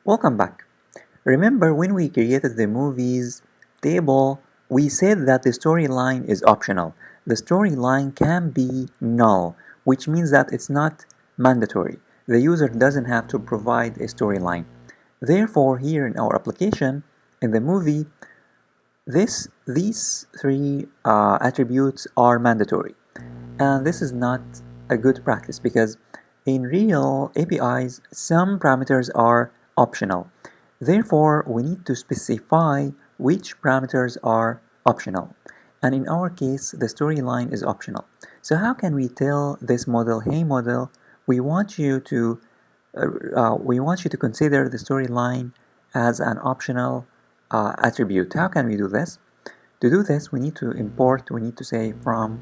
Welcome back. Remember when we created the movies table, we said that the storyline is optional. The storyline can be null, which means that it's not mandatory. The user doesn't have to provide a storyline. Therefore, here in our application, in the movie, these three attributes are mandatory. And this is not a good practice because in real APIs, some parameters are optional. Therefore, we need to specify which parameters are optional. And in our case, the storyline is optional. So how can we tell this model, hey model, we want you to consider the storyline as an optional attribute. How can we do this? To do this, we need to say from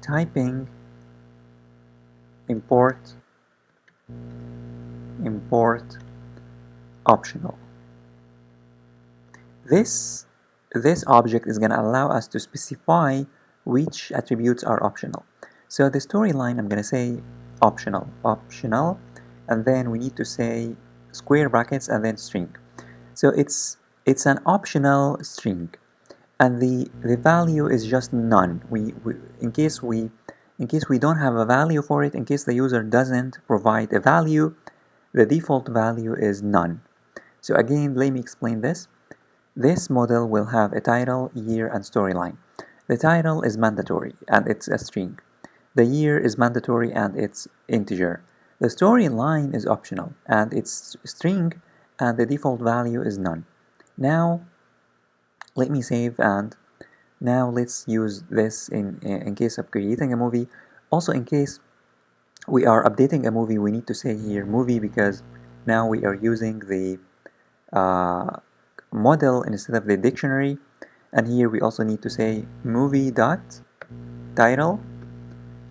typing import import optional. This this object is going to allow us to specify which attributes are optional. So the storyline, I'm going to say optional, and then we need to say square brackets and then string. So it's an optional string, and the value is just none. In case we don't have a value for it, in case the user doesn't provide a value, the default value is none. So again, let me explain this. This model will have a title, year, and storyline. The title is mandatory and it's a string. The year is mandatory and it's integer. The storyline is optional and it's string, and the default value is none. Now let me save, and now let's use this in case of creating a movie. Also, in case we are updating a movie, we need to say here movie because now we are using the uh, model instead of the dictionary. And here we also need to say movie dot title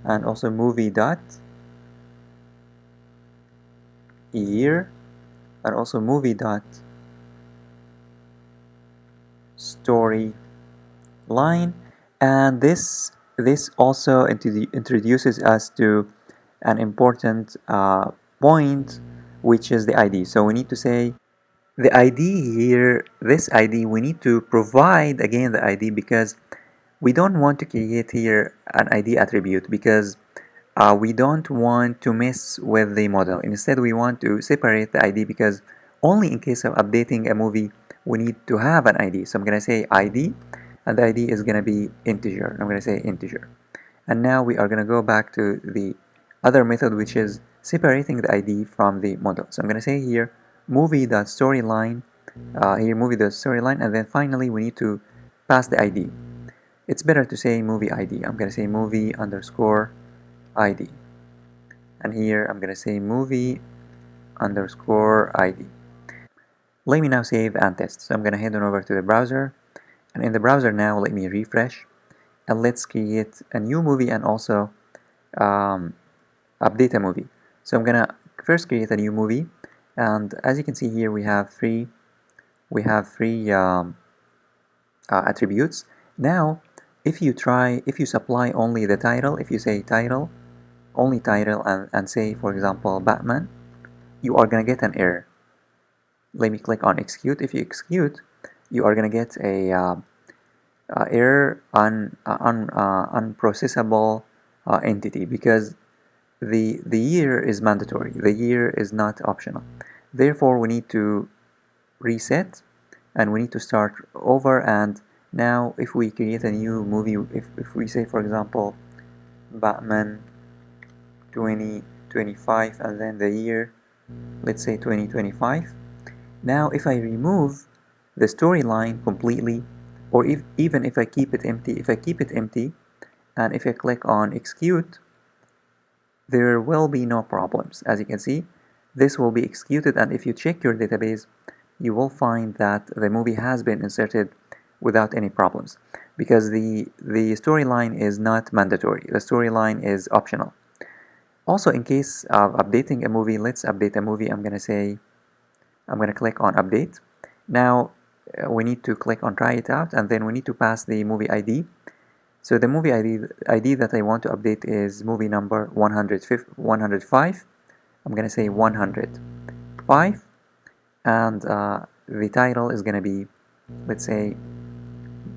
and also movie dot year and also movie dot story line. And this also introduces us to an important point, which is the ID. So we need to say the ID here, this ID, we need to provide again the ID because we don't want to create here an ID attribute because we don't want to mess with the model. Instead, we want to separate the ID because only in case of updating a movie, we need to have an ID. So I'm going to say ID, and the ID is going to be integer. I'm going to say integer. And now we are going to go back to the other method, which is separating the ID from the model. So I'm going to say here movie.storyline, movie.storyline, and then finally we need to pass the ID. It's better to say movie ID. I'm going to say movie underscore ID. And here I'm going to say movie underscore ID. Let me now save and test. So I'm going to head on over to the browser. And in the browser now, let me refresh. And let's create a new movie and also um, update a movie. So I'm going to first create a new movie. And as you can see here, we have three attributes. Now, if you supply only the title, if you say title, only title, and say, for example, Batman, you are going to get an error. Let me click on execute. If you execute, you are going to get a error on unprocessable entity because the year is mandatory. The year is not optional. Therefore, we need to reset and we need to start over. And now if we create a new movie, if we say, for example, Batman 2025 and then the year, let's say 2025. Now if I remove the storyline completely, or even if I keep it empty, and if I click on execute, there will be no problems. As you can see, this will be executed, and if you check your database, you will find that the movie has been inserted without any problems because the storyline is not mandatory. The storyline is optional. Also, in case of updating a movie, let's update a movie. I'm going to click on update. Now we need to click on try it out, and then we need to pass the movie ID. So the movie ID that I want to update is movie number 105. I'm going to say 105, and the title is gonna be, let's say,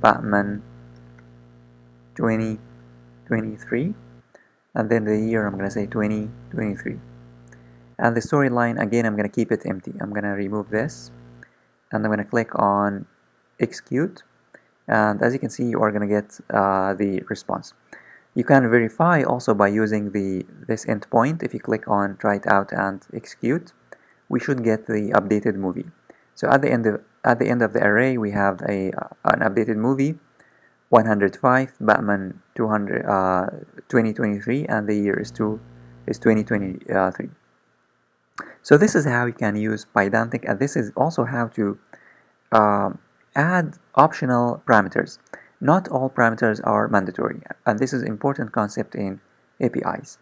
Batman 2023, and then the year I'm gonna say 2023. And the storyline, again, I'm gonna keep it empty. I'm gonna remove this, and I'm gonna click on execute, and as you can see, you are gonna get the response. You can verify also by using this endpoint. If you click on try it out and execute, we should get the updated movie. So at the end of the array, we have an updated movie, 105 Batman 2023, and the year is 2023. So this is how you can use Pydantic, and this is also how to um, add optional parameters. Not all parameters are mandatory, and this is important concept in APIs.